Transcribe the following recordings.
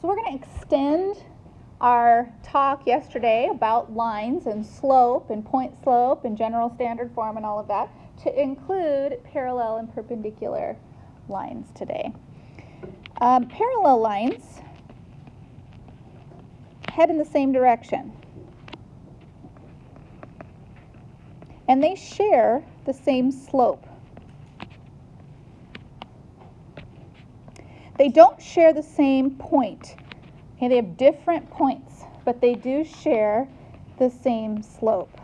So we're going to extend our talk yesterday about lines and slope and point slope and general standard form and all of that to include parallel and perpendicular lines today. Parallel lines head in the same direction, and they share the same slope. They don't share the same point. Okay, they have different points, but they do share the same slope.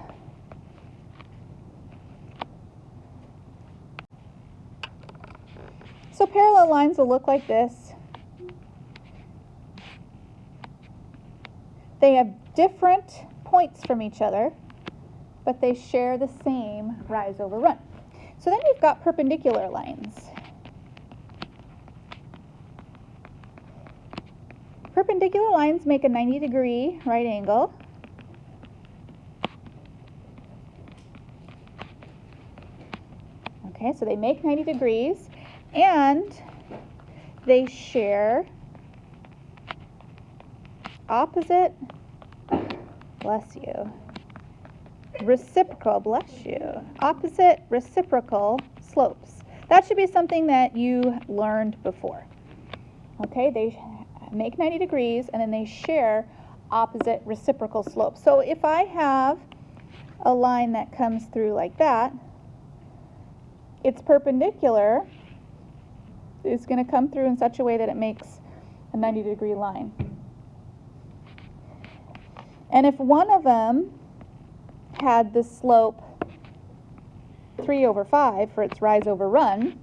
So parallel lines will look like this. They have different points from each other, but they share the same rise over run. So then you've got perpendicular lines. Perpendicular lines make a 90-degree right angle. Okay, so they make 90 degrees, and they share opposite, bless you, reciprocal, bless you, opposite reciprocal slopes. That should be something that you learned before. Okay, they make 90 degrees and then they share opposite reciprocal slopes. So if I have a line that comes through like that, its perpendicular is going to come through in such a way that it makes a 90-degree line. And if one of them had the slope 3/5 for its rise over run,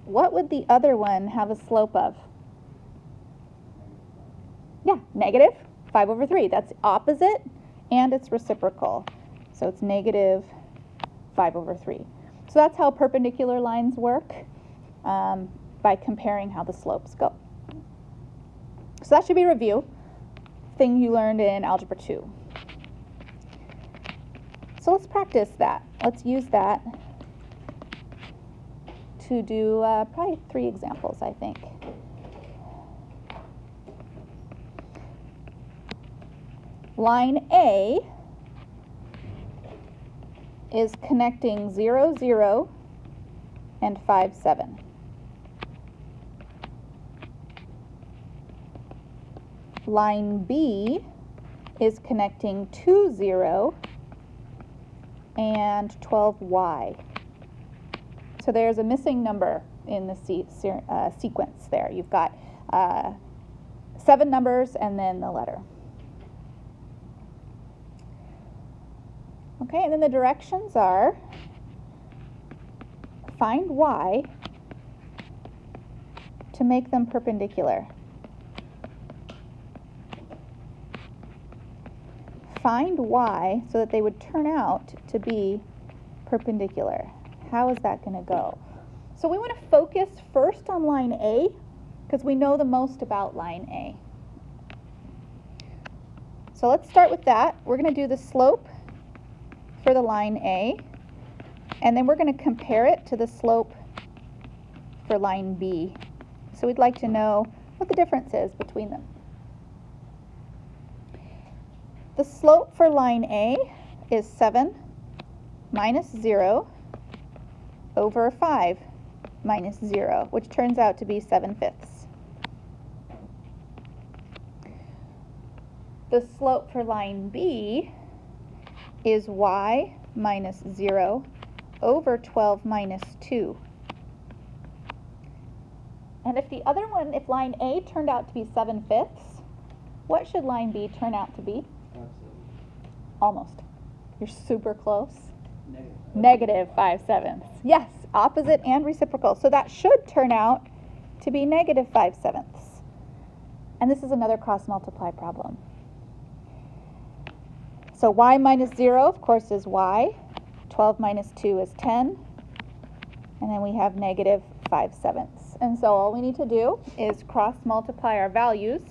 what would the other one have a slope of? Yeah, -5/3. That's opposite and it's reciprocal. So it's -5/3. So that's how perpendicular lines work by comparing how the slopes go. So that should be a review, thing you learned in Algebra 2. So let's practice that. Let's use that to do probably 3 examples, I think. Line A is connecting 0, 0 and 5, 7. Line B is connecting 2, 0 and 12y. So there's a missing number in the sequence there. You've got 7 numbers and then the letter. Okay, and then the directions are find y to make them perpendicular. Find y so that they would turn out to be perpendicular. How is that going to go? So we want to focus first on line A because we know the most about line A. So let's start with that. We're going to do the slope for the line A, and then we're going to compare it to the slope for line B. So we'd like to know what the difference is between them. The slope for line A is 7 minus 0 over 5 minus 0, which turns out to be 7/5. The slope for line B is y minus 0 over 12 minus 2. And if the other one, if line A turned out to be 7/5, what should line B turn out to be? Almost. You're super close. -5/7. Yes, opposite and reciprocal. So that should turn out to be -5/7. And this is another cross multiply problem. So y minus 0, of course, is y. 12 minus 2 is 10. And then we have -5/7. And so all we need to do is cross multiply our values.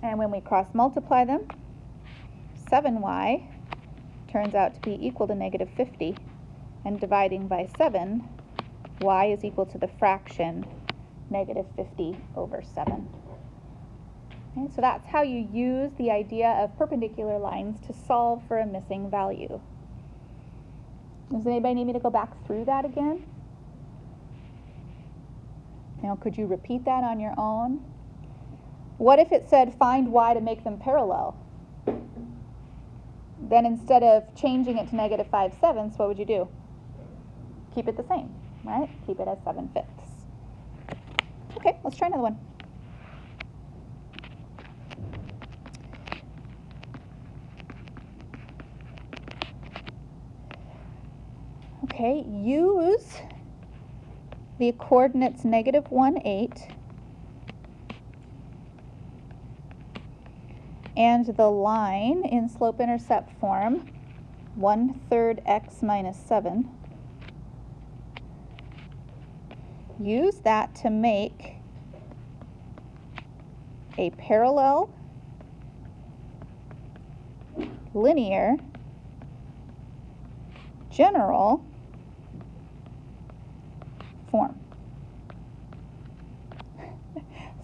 And when we cross multiply them, 7y turns out to be equal to -50. And dividing by 7 y is equal to the fraction negative 50 over 7. Okay, so that's how you use the idea of perpendicular lines to solve for a missing value. Does anybody need me to go back through that again? Now, could you repeat that on your own? What if it said find y to make them parallel? Then instead of changing it to negative 5/7, what would you do? Keep it the same, right? Keep it as 7/5. Okay, let's try another one. Okay, use the coordinates negative 1, 8 and the line in slope-intercept form 1/3 x minus 7. Use that to make a parallel, linear, general form.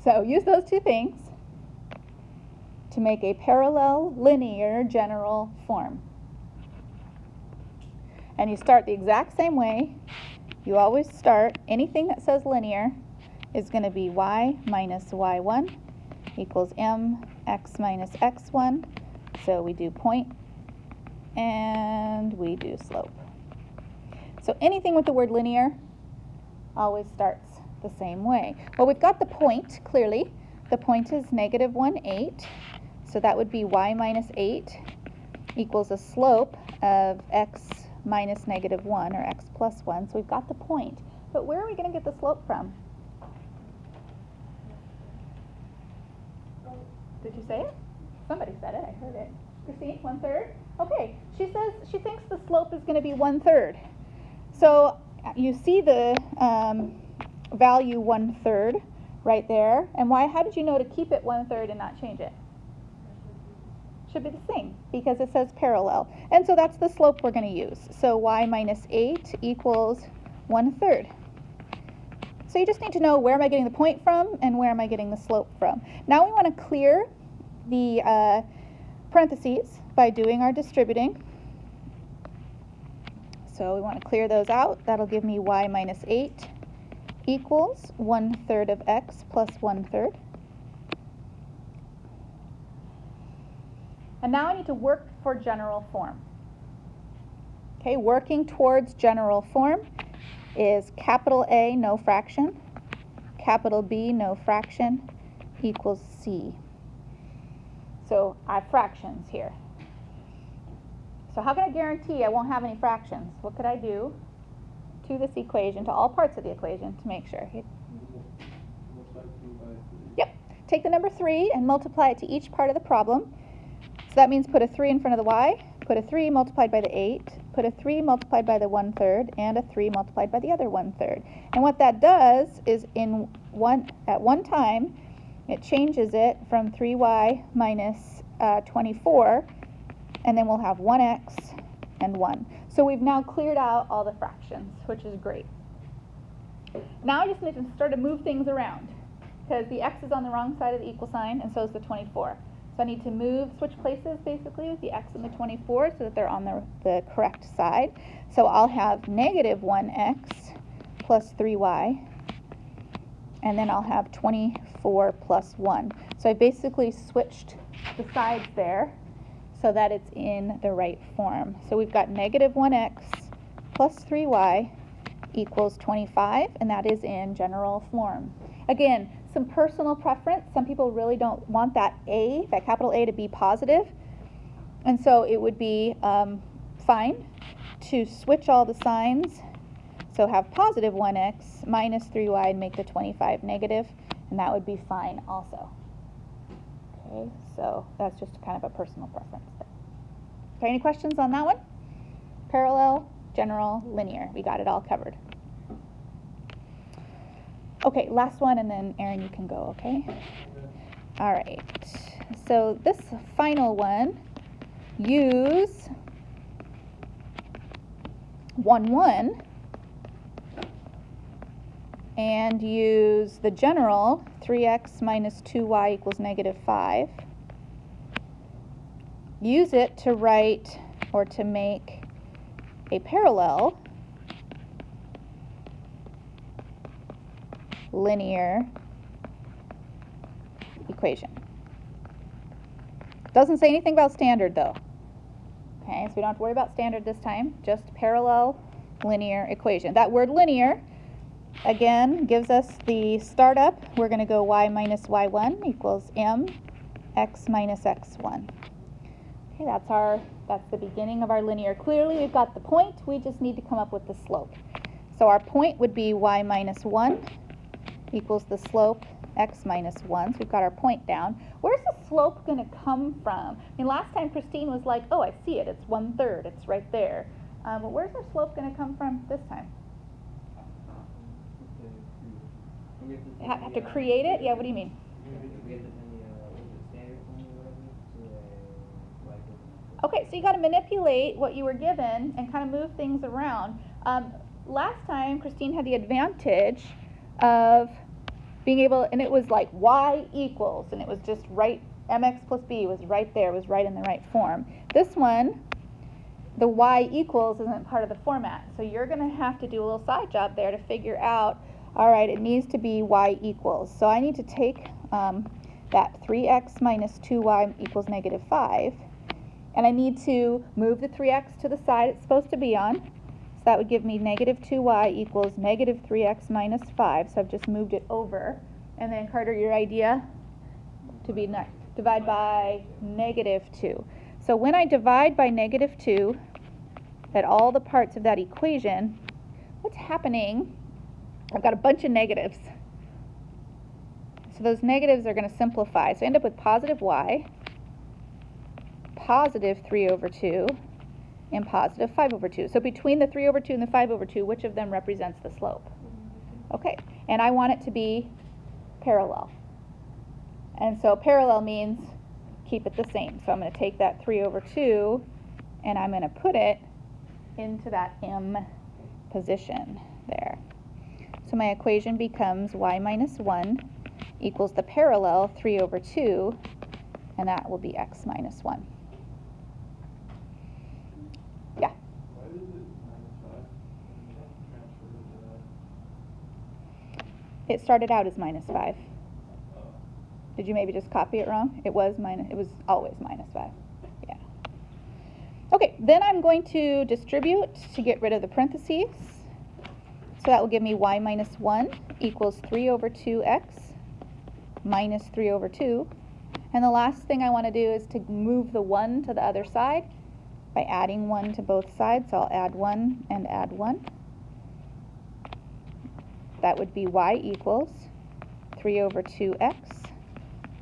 So use those two things to make a parallel, linear, general form. And you start the exact same way. You always start, anything that says linear is going to be y minus y1 equals mx minus x1. So we do point and we do slope. So anything with the word linear always starts the same way. Well, we've got the point, clearly. The point is negative 1, 8. So that would be y minus 8 equals a slope of x minus negative 1, or x plus 1. So we've got the point. But where are we going to get the slope from? Did you say it? Somebody said it. I heard it. Christine, 1/3? Okay. She says she thinks the slope is going to be 1/3. So you see the value 1/3 right there. And why? How did you know to keep it 1/3 and not change it? Should be the same because it says parallel. And so that's the slope we're going to use. So y minus 8 equals 1/3. So you just need to know where am I getting the point from and where am I getting the slope from. Now we want to clear the parentheses by doing our distributing. So we want to clear those out. That'll give me y minus 8 equals 1/3 of x plus 1/3. And now I need to work for general form. Okay, working towards general form is capital A, no fraction, capital B, no fraction, equals C. So I have fractions here. So how can I guarantee I won't have any fractions? What could I do to this equation, to all parts of the equation, to make sure? Yep, take the number 3 and multiply it to each part of the problem. So that means put a 3 in front of the y, put a 3 multiplied by the 8, put a 3 multiplied by the 1/3, and a 3 multiplied by the other 1/3. And what that does is at one time, it changes it from 3y minus 24, and then we'll have 1x and 1. So we've now cleared out all the fractions, which is great. Now I just need to start to move things around, because the x is on the wrong side of the equal sign, and so is the 24. So I need to switch places basically with the x and the 24 so that they're on the correct side. So I'll have negative 1x plus 3y, and then I'll have 24 plus 1. So I basically switched the sides there so that it's in the right form. So we've got negative 1x plus 3y equals 25, and that is in general form. Again, some personal preference. Some people really don't want that A, that capital A, to be positive. And so it would be fine to switch all the signs. So have positive 1x minus 3y and make the 25 negative, and that would be fine also. Okay, so that's just kind of a personal preference. Okay, any questions on that one? Parallel, general, linear. We got it all covered. Okay, last one, and then Erin, you can go, okay? All right, so this final one, use 1, 1 and use the general 3x minus 2y equals negative 5. Use it to write or to make a parallel linear equation. Doesn't say anything about standard though. Okay, so we don't have to worry about standard this time, just parallel linear equation. That word linear, again, gives us the startup. We're going to go y minus y1 equals m x minus x1. Okay, that's the beginning of our linear. Clearly we've got the point, we just need to come up with the slope. So our point would be y minus 1 equals the slope x minus 1. So we've got our point down. Where's the slope going to come from? I mean, last time Christine was like, oh, I see it. It's 1/3. It's right there. But where's our slope going to come from this time? Have to create it? Yeah, what do you mean? Okay, so you got to manipulate what you were given and kind of move things around. Last time, Christine had the advantage of being able, and it was like y equals, and it was just right, mx plus b was right there, was right in the right form. This one, the y equals isn't part of the format, so you're going to have to do a little side job there to figure out, all right, it needs to be y equals. So I need to take that 3x minus 2y equals negative 5, and I need to move the 3x to the side it's supposed to be on. So that would give me negative 2y equals negative 3x minus 5. So I've just moved it over. And then, Carter, your idea to be divide by negative 2. So when I divide by negative 2 at all the parts of that equation, what's happening? I've got a bunch of negatives. So those negatives are going to simplify. So I end up with positive y, positive 3 over 2, and positive 5 over 2. So between the 3 over 2 and the 5 over 2, which of them represents the slope? Okay, and I want it to be parallel. And so parallel means keep it the same. So I'm going to take that 3 over 2 and I'm going to put it into that m position there. So my equation becomes y minus 1 equals the parallel 3 over 2, and that will be x minus 1. Yeah? Why is it -5? It started out as minus 5. Did you maybe just copy it wrong? It was always minus 5. Yeah. Okay, then I'm going to distribute to get rid of the parentheses. So that will give me y minus 1 equals 3 over 2x minus 3 over 2. And the last thing I want to do is to move the 1 to the other side by adding 1 to both sides. So I'll add 1 and add 1. That would be y equals 3 over 2x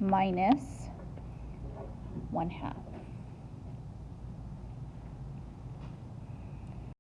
minus 1/2.